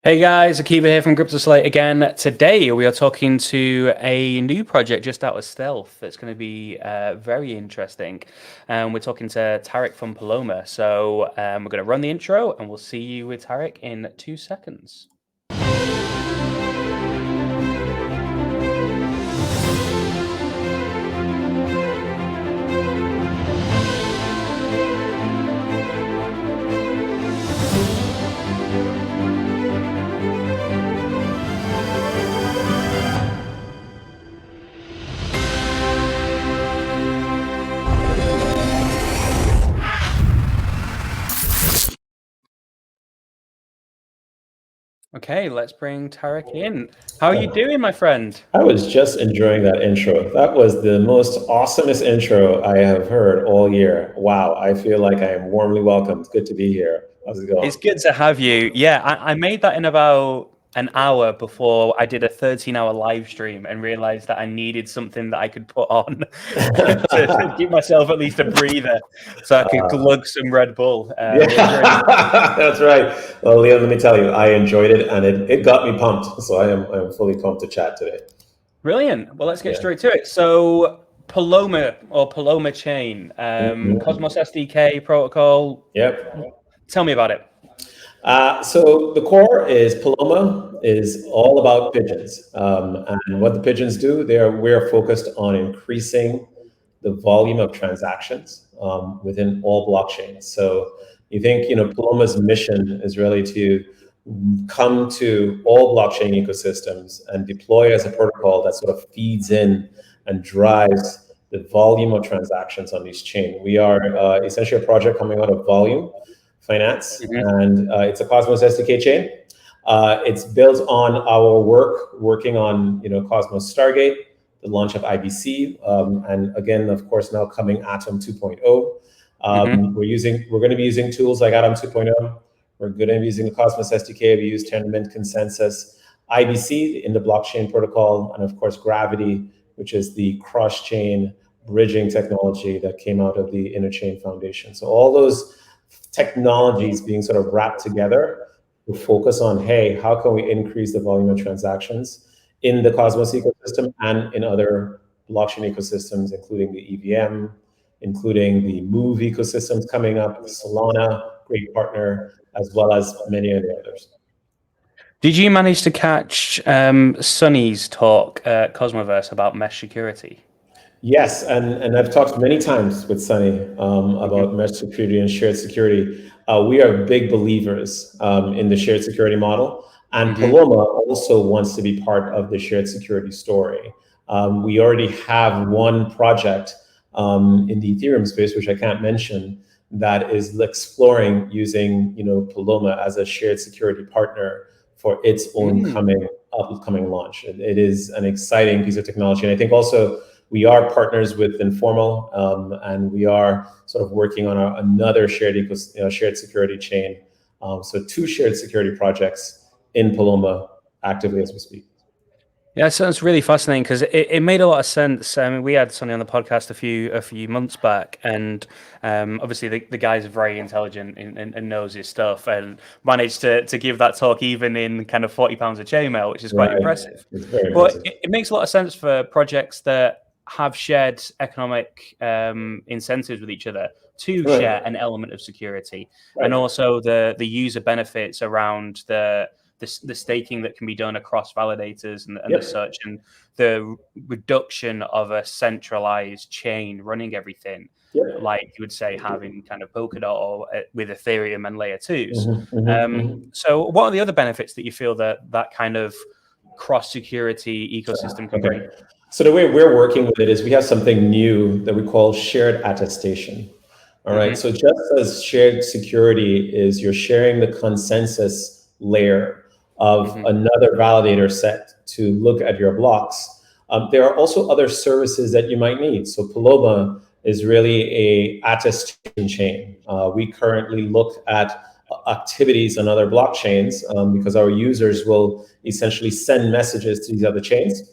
Hey guys, Akiva here from CryptoSlate again. Today we are talking to a new project just out of stealth that's going to be very interesting. We're talking to Taariq from Paloma. So we're going to run the intro and we'll see you with Taariq in 2 seconds. Okay, let's bring Taariq in. How are you doing, my friend? I was just enjoying that intro. That was the most awesomest intro I have heard all year. Wow, I feel like I am warmly welcomed. Good to be here. How's it going? It's good to have you. Yeah, I made that in about an hour before I did a 13-hour live stream and realized that I needed something that I could put on to give myself at least a breather so I could glug some Red Bull. That's right. Well, Leon, let me tell you, I enjoyed it and it got me pumped. So I'm fully pumped to chat today. Brilliant. Well, let's get straight to it. So Paloma or Paloma Chain, Cosmos-SDK protocol. Yep. Tell me about it. So the core is Paloma is all about pigeons. And what the pigeons do, we're focused on increasing the volume of transactions within all blockchains. So you think, Paloma's mission is really to come to all blockchain ecosystems and deploy as a protocol that sort of feeds in and drives the volume of transactions on these chains. We are essentially a project coming out of Volume Finance, and it's a Cosmos-SDK chain. It's built on our working on Cosmos Stargate, the launch of IBC, and again, of course, now coming Atom 2.0. We're going to be using tools like Atom 2.0. We're going to be using the Cosmos SDK. We use Tendermint Consensus, IBC in the blockchain protocol, and of course Gravity, which is the cross-chain bridging technology that came out of the Interchain Foundation. So all those technologies being sort of wrapped together to focus on, hey, how can we increase the volume of transactions in the Cosmos ecosystem and in other blockchain ecosystems, including the EVM, including the Move ecosystems coming up, Solana, great partner, as well as many others. Did you manage to catch Sunny's talk at Cosmoverse about mesh security? Yes, and I've talked many times with Sunny about mesh security and shared security. We are big believers in the shared security model, and Paloma also wants to be part of the shared security story. We already have one project in the Ethereum space, which I can't mention, that is exploring using Paloma as a shared security partner for its own upcoming launch. It is an exciting piece of technology, and I think also we are partners with Informal, and we are sort of working on another shared security chain. So 2 shared security projects in Paloma actively as we speak. Yeah, it sounds really fascinating because it made a lot of sense. I mean, we had Sonny on the podcast a few months back, and obviously the guy's very intelligent and knows his stuff, and managed to give that talk even in kind of 40 pounds of chainmail, which is quite impressive. It's very but impressive. It makes a lot of sense for projects that have shared economic incentives with each other to share an element of security, and also the user benefits around the staking that can be done across validators and the such, and the reduction of a centralized chain running everything, like you would say having kind of Polkadot or with Ethereum and layer 2s. So what are the other benefits that you feel that kind of cross-security ecosystem can bring? So the way we're working with it is we have something new that we call shared attestation. All right. So just as shared security is you're sharing the consensus layer of another validator set to look at your blocks, there are also other services that you might need. So Paloma is really a attestation chain. We currently look at activities on other blockchains because our users will essentially send messages to these other chains.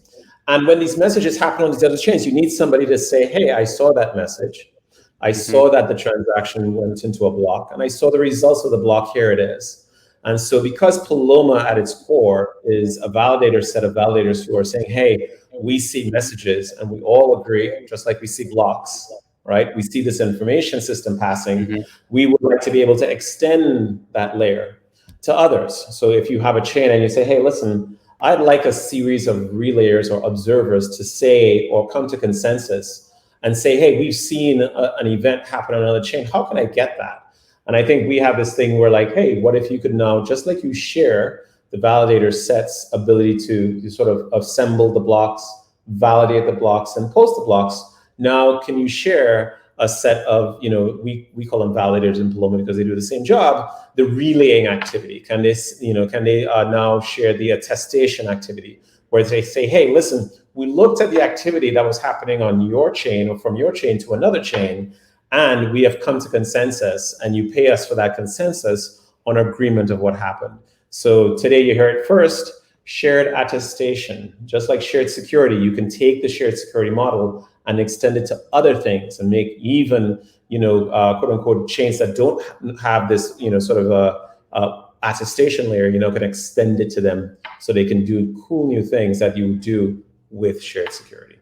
And when these messages happen on these other chains, you need somebody to say, hey, I saw that message. I saw that the transaction went into a block, and I saw the results of the block. Here it is. And so because Paloma at its core is a validator set of validators who are saying, hey, we see messages and we all agree, just like we see blocks, right? We see this information system passing. We would like to be able to extend that layer to others. So if you have a chain and you say, hey, listen, I'd like a series of relayers or observers to say or come to consensus and say, hey, we've seen an event happen on another chain. How can I get that? And I think we have this thing where like, hey, what if you could now, just like you share the validator set's ability to sort of assemble the blocks, validate the blocks, and post the blocks, now can you share a set of, we call them validators in Paloma because they do the same job, the relaying activity? Can they now share the attestation activity where they say, hey, listen, we looked at the activity that was happening on your chain or from your chain to another chain, and we have come to consensus, and you pay us for that consensus on agreement of what happened. So today you hear it first, shared attestation. Just like shared security, you can take the shared security model and extend it to other things and make even, quote unquote, chains that don't have this, sort of a attestation layer, can extend it to them so they can do cool new things that you would do with shared security.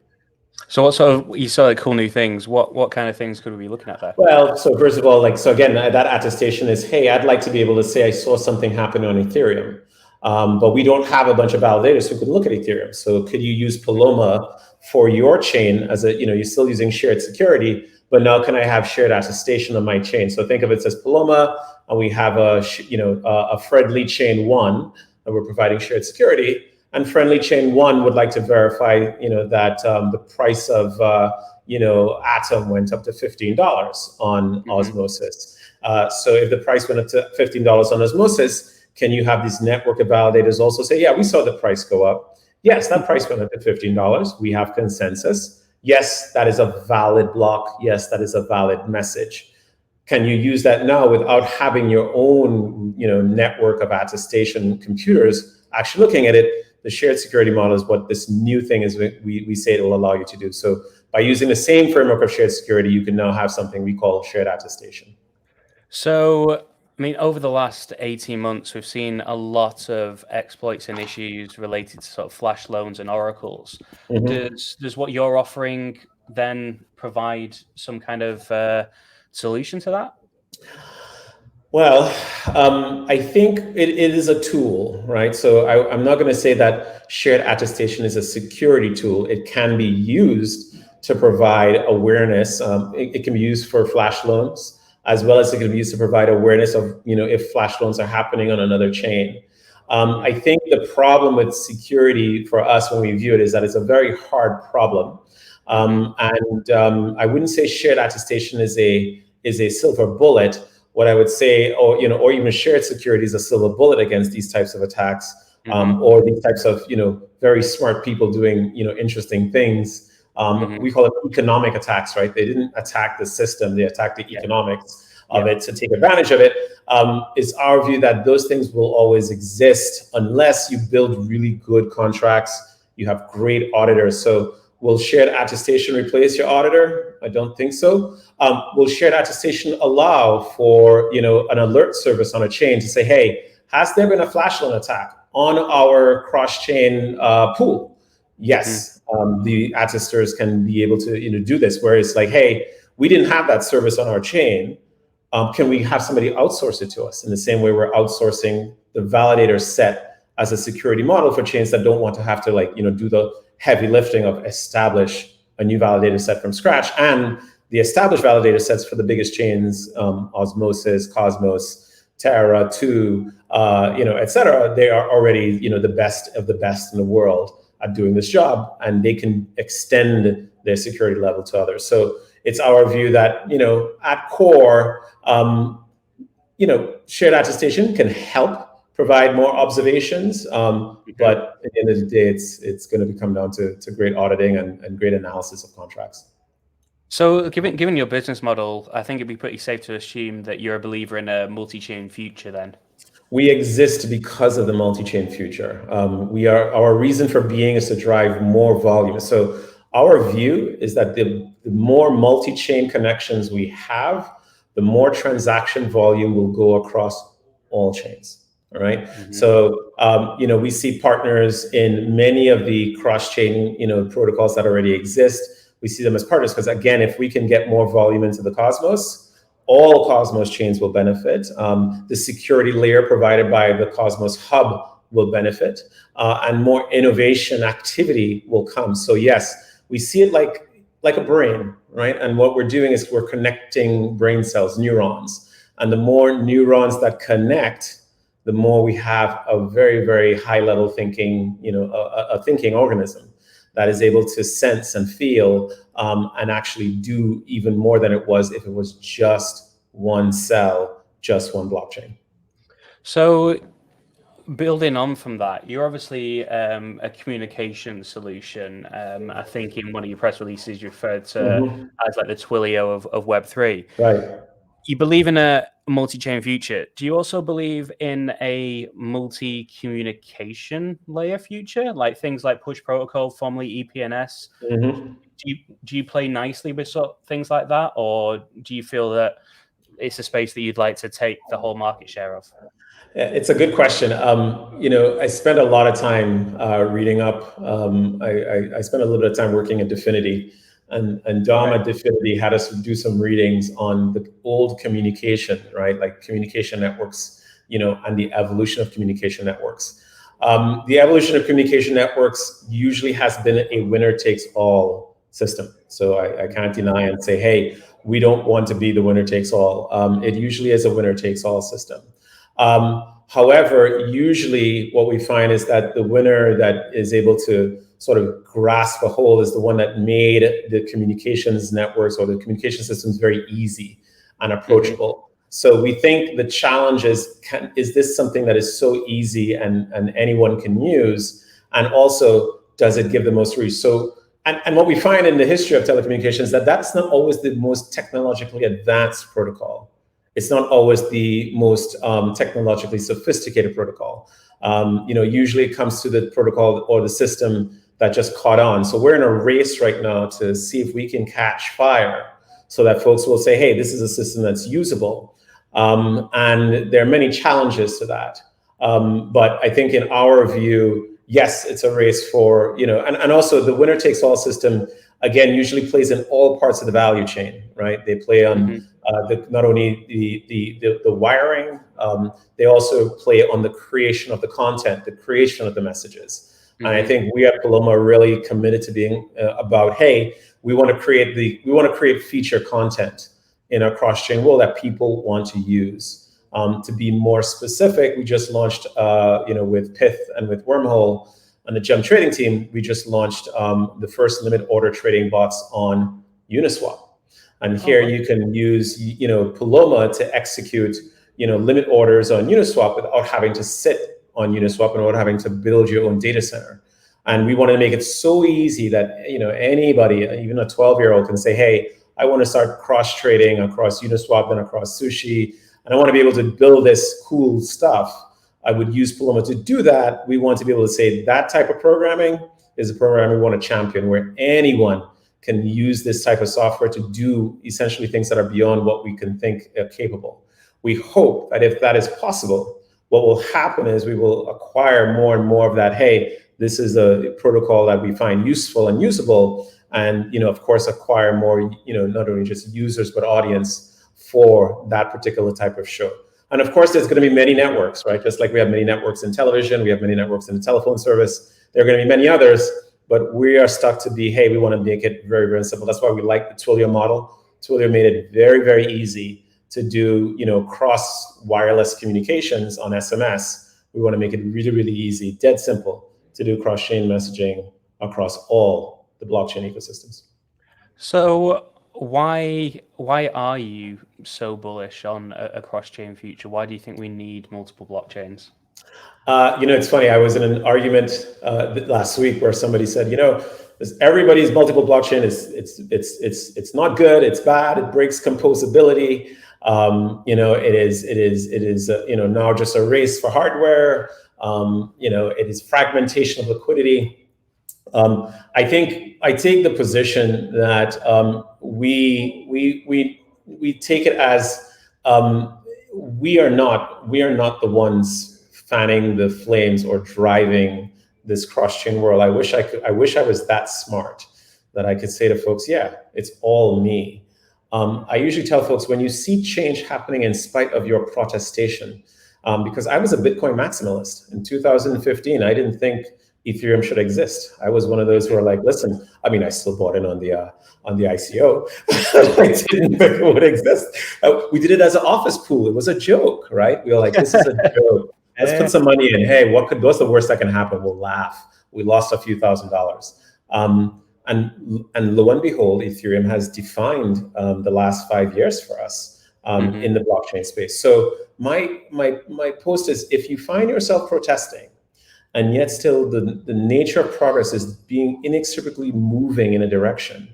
So what sort of, you saw like cool new things, what kind of things could we be looking at there? Well, so first of all, again, that attestation is, hey, I'd like to be able to say I saw something happen on Ethereum, but we don't have a bunch of validators who can look at Ethereum. So could you use Paloma for your chain as a, you're still using shared security, but now can I have shared attestation on my chain? So think of it as Paloma, and we have a friendly chain 1 that we're providing shared security. And friendly chain 1 would like to verify, that the price of, Atom went up to $15 on Osmosis. So if the price went up to $15 on Osmosis, can you have these network of validators also say, yeah, we saw the price go up. Yes, that price went up to $15. We have consensus. Yes, that is a valid block. Yes, that is a valid message. Can you use that now without having your own, network of attestation computers actually looking at it? The shared security model is what this new thing is we say it will allow you to do. So by using the same framework of shared security, you can now have something we call shared attestation. So, I mean, over the last 18 months, we've seen a lot of exploits and issues related to sort of flash loans and oracles. Does what you're offering then provide some kind of solution to that? Well, I think it is a tool, right? So I'm not going to say that shared attestation is a security tool. It can be used to provide awareness. It can be used for flash loans, as well as it can be used to provide awareness of, if flash loans are happening on another chain. I think the problem with security for us when we view it is that it's a very hard problem. I wouldn't say shared attestation is a silver bullet. What I would say, or even shared security is a silver bullet against these types of attacks, or these types of, very smart people doing, interesting things. We call it economic attacks, right? They didn't attack the system; they attacked the economics of it to take advantage of it. It's our view that those things will always exist unless you build really good contracts. You have great auditors. So will shared attestation replace your auditor? I don't think so. Will shared attestation allow for an alert service on a chain to say, hey, has there been a flash loan attack on our cross-chain pool? Yes, the attesters can be able to do this, where it's like, hey, we didn't have that service on our chain. Can we have somebody outsource it to us? In the same way we're outsourcing the validator set as a security model for chains that don't want to have to do the heavy lifting of establish a new validator set from scratch. And the established validator sets for the biggest chains, Osmosis, Cosmos, Terra, 2, et cetera, they are already the best of the best in the world at doing this job, and they can extend their security level to others. So it's our view that at core, shared attestation can help provide more observations, but at the end of the day, it's going to come down to great auditing and great analysis of contracts. So given your business model, I think it'd be pretty safe to assume that you're a believer in a multi-chain future then. We exist because of the multi-chain future. Our reason for being is to drive more volume. So our view is that the more multi-chain connections we have, the more transaction volume will go across all chains. All right. So, we see partners in many of the cross-chain, protocols that already exist. We see them as partners because, again, if we can get more volume into the Cosmos, all Cosmos chains will benefit. The security layer provided by the Cosmos Hub will benefit, and more innovation activity will come. So yes, we see it like a brain, right? And what we're doing is we're connecting brain cells, neurons. And the more neurons that connect, the more we have a very, very high level thinking, a thinking organism that is able to sense and feel, and actually do even more than it was if it was just one cell, just one blockchain. So building on from that, you're obviously a communication solution. I think in one of your press releases you referred to as like the Twilio of Web3. Right. You believe in a multi-chain future. Do you also believe in a multi-communication layer future, like things like push protocol, formerly EPNS? Do you play nicely with things like that, or do you feel that it's a space that you'd like to take the whole market share of? It's a good question. I spent a lot of time reading up. I spent a little bit of time working at Dfinity, and Dom at Dfinity had us do some readings on the old communication, right? Like communication networks, and the evolution of communication networks. The evolution of communication networks usually has been a winner takes all system. So I can't deny and say, hey, we don't want to be the winner takes all. It usually is a winner takes all system. However, usually what we find is that the winner that is able to sort of grasp a whole is the one that made the communications networks or the communication systems very easy and approachable. So we think the challenge is this something that is so easy and anyone can use? And also, does it give the most reach? So, and what we find in the history of telecommunications, that's not always the most technologically advanced protocol. It's not always the most technologically sophisticated protocol. Usually it comes to the protocol or the system that just caught on. So we're in a race right now to see if we can catch fire so that folks will say, hey, this is a system that's usable. And there are many challenges to that. But I think in our view, yes, it's a race for, and also the winner takes all system, again, usually plays in all parts of the value chain, right? They play on not only the wiring, they also play on the creation of the content, the creation of the messages. And I think we at Paloma are really committed to being about, hey, we want to create feature content in a cross-chain world that people want to use. To be more specific, we just launched, with Pith and with Wormhole and the Gem trading team, we just launched the first limit order trading bots on Uniswap. And here you can use, Paloma to execute, limit orders on Uniswap without having to sit on Uniswap and without having to build your own data center. And we want to make it so easy that, anybody, even a 12-year-old can say, hey, I want to start cross trading across Uniswap and across Sushi, and I want to be able to build this cool stuff. I would use Paloma to do that. We want to be able to say that type of programming is a program we want to champion, where anyone can use this type of software to do essentially things that are beyond what we can think are capable. We hope that if that is possible, what will happen is we will acquire more and more of that, hey, this is a protocol that we find useful and usable, and of course acquire more, not only just users but audience for that particular type of show. And of course, there's going to be many networks, right? Just like we have many networks in television, we have many networks in the telephone service. There are going to be many others, but we are stuck to be, hey, we want to make it very, very simple. That's why we like the Twilio model. Twilio made it very, very easy to do, cross wireless communications on SMS. We want to make it really, really easy, dead simple, to do cross-chain messaging across all the blockchain ecosystems. So why are you so bullish on a cross-chain future? Why do you think we need multiple blockchains? It's funny. I was in an argument last week where somebody said, everybody's multiple blockchain it's not good. It's bad. It breaks composability. It is now just a race for hardware. It is fragmentation of liquidity. I think I take the position that we take it as we are not the ones fanning the flames or driving this cross-chain world. I wish I was that smart that I could say to folks, yeah, it's all me. I usually tell folks, when you see change happening in spite of your protestation, because I was a Bitcoin maximalist in 2015, I didn't think Ethereum should exist. I was one of those who are like, listen, I mean, I still bought in on the ICO. I didn't think it would exist. We did it as an office pool. It was a joke, right? We were like, this is a joke. Let's put some money in. Hey, what's the worst that can happen? We'll laugh. We lost a few $1,000s. And lo and behold, Ethereum has defined the last 5 years for us in the blockchain space. So my post is, if you find yourself protesting, and yet still the nature of progress is being inextricably moving in a direction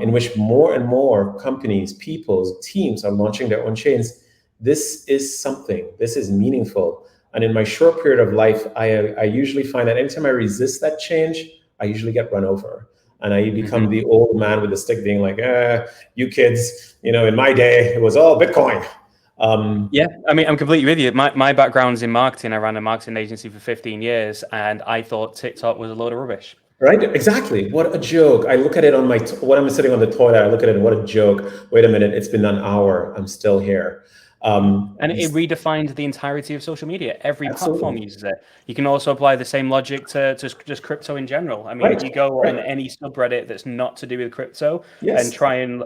in which more and more companies, people, teams are launching their own chains, this is something, this is meaningful. And in my short period of life, I usually find that anytime I resist that change, I usually get run over. And I become the old man with the stick being like, you kids, in my day, it was all Bitcoin. Yeah, I mean, I'm completely with you. My background's in marketing. I ran a marketing agency for 15 years, and I thought TikTok was a load of rubbish. Right? Exactly. What a joke. I look at it on when I'm sitting on the toilet, I look at it, what a joke. Wait a minute, it's been an hour. I'm still here. And it redefined the entirety of social media. Every platform uses it. You can also apply the same logic to just crypto in general. I mean, if you go on any subreddit that's not to do with crypto and try and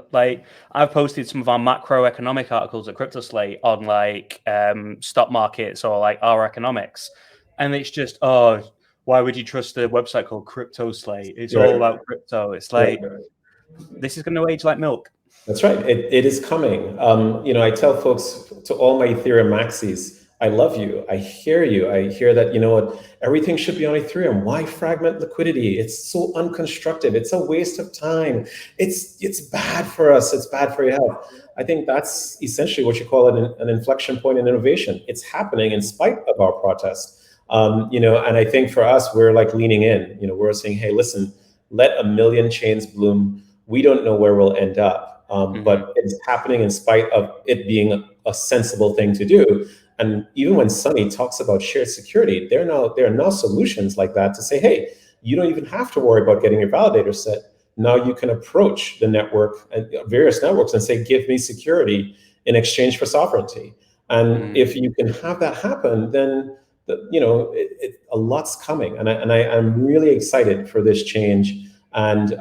I've posted some of our macroeconomic articles at CryptoSlate on stock markets or our economics. And it's just, why would you trust a website called CryptoSlate? It's all about crypto. It's this is going to age like milk. That's right. It is coming. I tell folks, to all my Ethereum maxis, I love you. I hear you. I hear that, everything should be on Ethereum. Why fragment liquidity? It's so unconstructive. It's a waste of time. It's bad for us. It's bad for your health. I think that's essentially what you call an inflection point in innovation. It's happening in spite of our protest. And I think for us, we're leaning in. We're saying, hey, listen, let a million chains bloom. We don't know where we'll end up. But it's happening in spite of it being a sensible thing to do. And even when Sunny talks about shared security, there are now solutions like that to say, hey, you don't even have to worry about getting your validator set. Now you can approach the network and various networks and say, give me security in exchange for sovereignty. And if you can have that happen, then a lot's coming. And I'm really excited for this change. And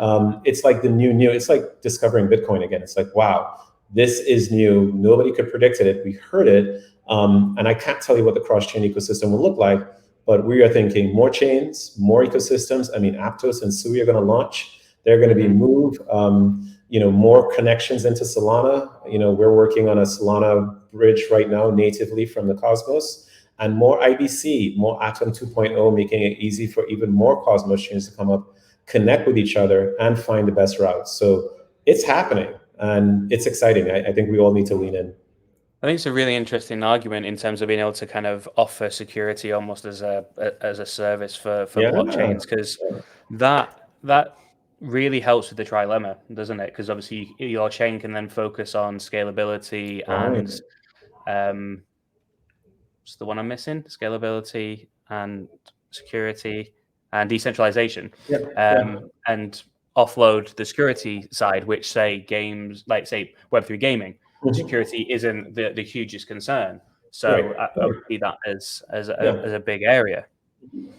it's like the new. It's like discovering Bitcoin again. It's like, wow, this is new. Nobody could predict it. We heard it. And I can't tell you what the cross-chain ecosystem will look like, but we are thinking more chains, more ecosystems. I mean, Aptos and Sui are going to launch. They're going to be moved. More connections into Solana. We're working on a Solana bridge right now natively from the Cosmos. And more IBC, more Atom 2.0, making it easy for even more Cosmos chains to come up, connect with each other, and find the best routes. So it's happening, and it's exciting. I think we all need to lean in. I think it's a really interesting argument in terms of being able to kind of offer security almost as a service for blockchains, because that really helps with the trilemma, doesn't it? Because obviously your chain can then focus on scalability and what's the one I'm missing? Scalability and security and decentralization, and offload the security side, which say games like say Web3 gaming, security isn't the hugest concern. So I would see that as a big area.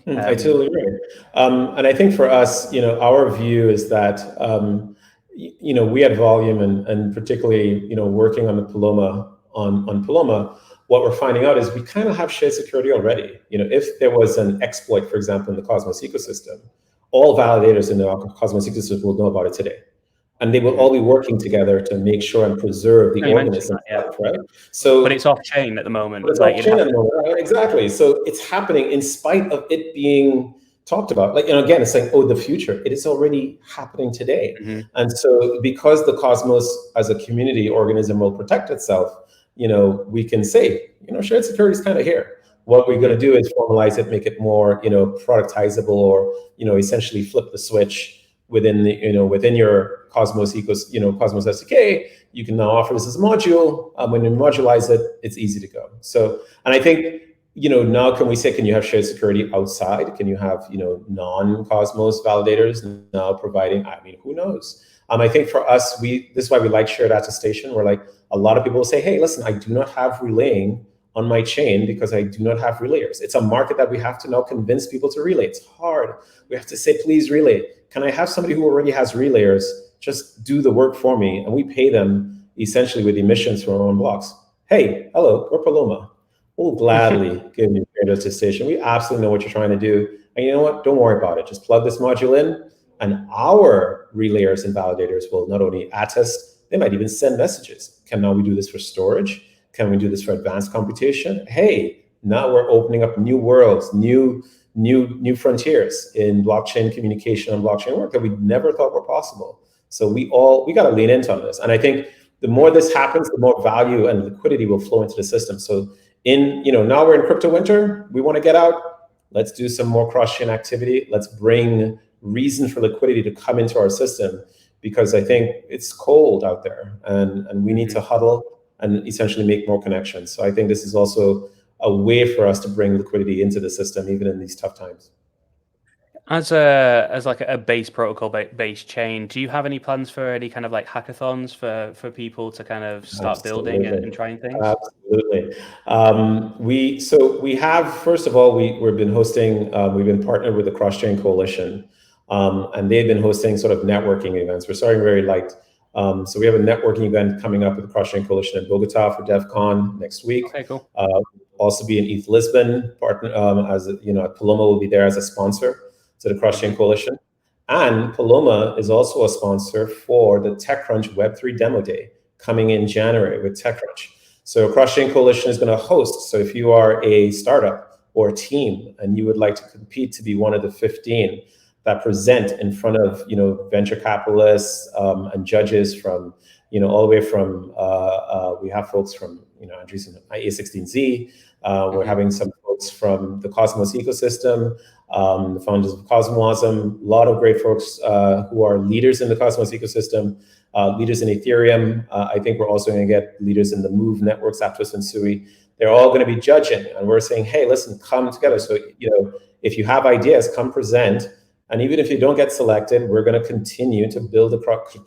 I totally agree. And I think for us, our view is that we at Volume and particularly working on the Paloma on Paloma. What we're finding out is we kind of have shared security already. If there was an exploit, for example, in the Cosmos ecosystem, all validators in the Cosmos ecosystem will know about it today. And they will all be working together to make sure and preserve the organism, right? So, but it's off-chain at the moment. It's off-chain at the moment, right? Exactly. So it's happening in spite of it being talked about. Again, it's like, the future. It is already happening today. And so because the Cosmos as a community organism will protect itself, we can say, shared security is kind of here. What we're going to do is formalize it, make it more, productizable, or, essentially flip the switch within within your Cosmos Cosmos SDK. You can now offer this as a module. When you modulize it, it's easy to go. So, and I think now can we say, can you have shared security outside? Can you have, non-Cosmos validators now providing, who knows? I think for us, this is why we like shared attestation. We're like, a lot of people will say, hey, listen, I do not have relaying on my chain because I do not have relayers. It's a market that we have to now convince people to relay. It's hard. We have to say, please relay. Can I have somebody who already has relayers just do the work for me? And we pay them essentially with emissions from our own blocks. Hey, hello, we're Paloma. We'll gladly give you shared attestation. We absolutely know what you're trying to do. And you know what? Don't worry about it. Just plug this module in, and our relayers and validators will not only attest, they might even send messages. Can now we do this for storage? Can we do this for advanced computation? Hey, now we're opening up new worlds, new frontiers in blockchain communication and blockchain work that we never thought were possible. So we got to lean into this. And I think the more this happens, the more value and liquidity will flow into the system. So now we're in crypto winter, we want to get out. Let's do some more cross-chain activity. Let's bring reason for liquidity to come into our system, because I think it's cold out there, and we need to huddle and essentially make more connections. So I think this is also a way for us to bring liquidity into the system, even in these tough times. As like a base protocol based chain, do you have any plans for any kind of like hackathons for people to kind of start building and trying things? Absolutely. We have, first of all, we've been hosting, we've been partnered with the Cross-Chain Coalition, and they've been hosting sort of networking events. We're starting very light. So we have a networking event coming up with the Cross-Chain Coalition in Bogota for DevCon next week. Okay, cool. Also be in ETH Lisbon, partner, Paloma will be there as a sponsor to the Cross-Chain Coalition. And Paloma is also a sponsor for the TechCrunch Web3 Demo Day coming in January with TechCrunch. So Cross-Chain Coalition is going to host. So if you are a startup or a team and you would like to compete to be one of the 15 that present in front of venture capitalists and judges from all the way from we have folks from Andreessen A16Z. We're having some folks from the Cosmos ecosystem, the founders of Cosmos-SDK, a lot of great folks who are leaders in the Cosmos ecosystem, leaders in Ethereum. I think we're also going to get leaders in the Move networks, Aptos and Sui. They're all going to be judging, and we're saying, hey, listen, come together. So if you have ideas, come present. And even if you don't get selected, we're going to continue to build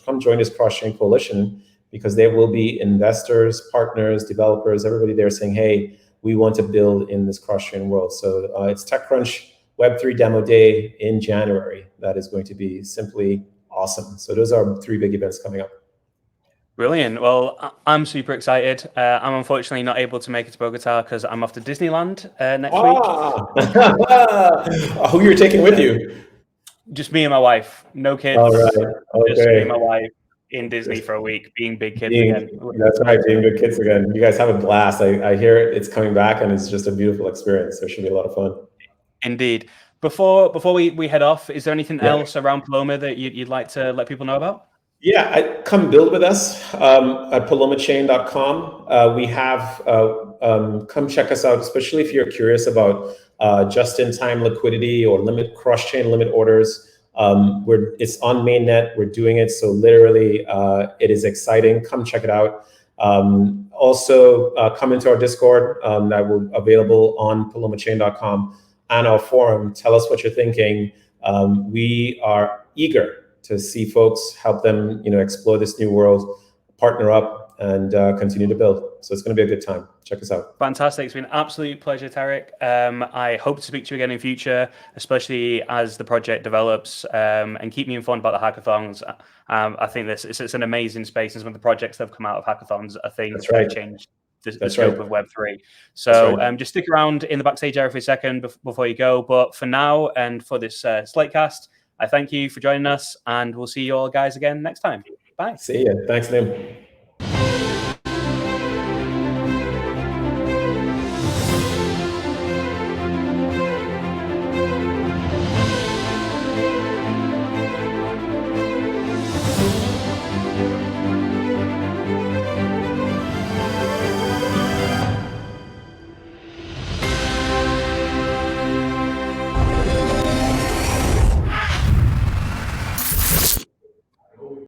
come join this cross-chain coalition, because there will be investors, partners, developers, everybody there saying, hey, we want to build in this cross-chain world. So it's TechCrunch Web3 Demo Day in January. That is going to be simply awesome. So those are 3 big events coming up. Brilliant. Well, I'm super excited. I'm unfortunately not able to make it to Bogota because I'm off to Disneyland next week. Who you're taking with you? Just me and my wife. No kids. All right. Okay. Just me and my wife in Disney for a week, being big kids again. That's right, being good kids again. You guys have a blast. I hear it's coming back, and it's just a beautiful experience. So it should be a lot of fun. Indeed. Before we head off, is there anything else around Paloma that you'd like to let people know about? Yeah, come build with us at palomachain.com. We have, come check us out, especially if you're curious about just-in-time liquidity or cross-chain limit orders. It's on mainnet. We're doing it. So literally, it is exciting. Come check it out. Also, come into our Discord that will be available on palomachain.com and our forum. Tell us what you're thinking. We are eager to see folks, help them, explore this new world, partner up, and continue to build. So it's going to be a good time. Check us out. Fantastic. It's been an absolute pleasure, Taariq. I hope to speak to you again in future, especially as the project develops, and keep me informed about the hackathons. I think it's an amazing space, and some of the projects that have come out of hackathons, I think, have changed the scope of Web3. So just stick around in the backstage area for a second before you go. But for now, and for this SlateCast, I thank you for joining us, and we'll see you all guys again next time. Bye. See you. Thanks, Liam.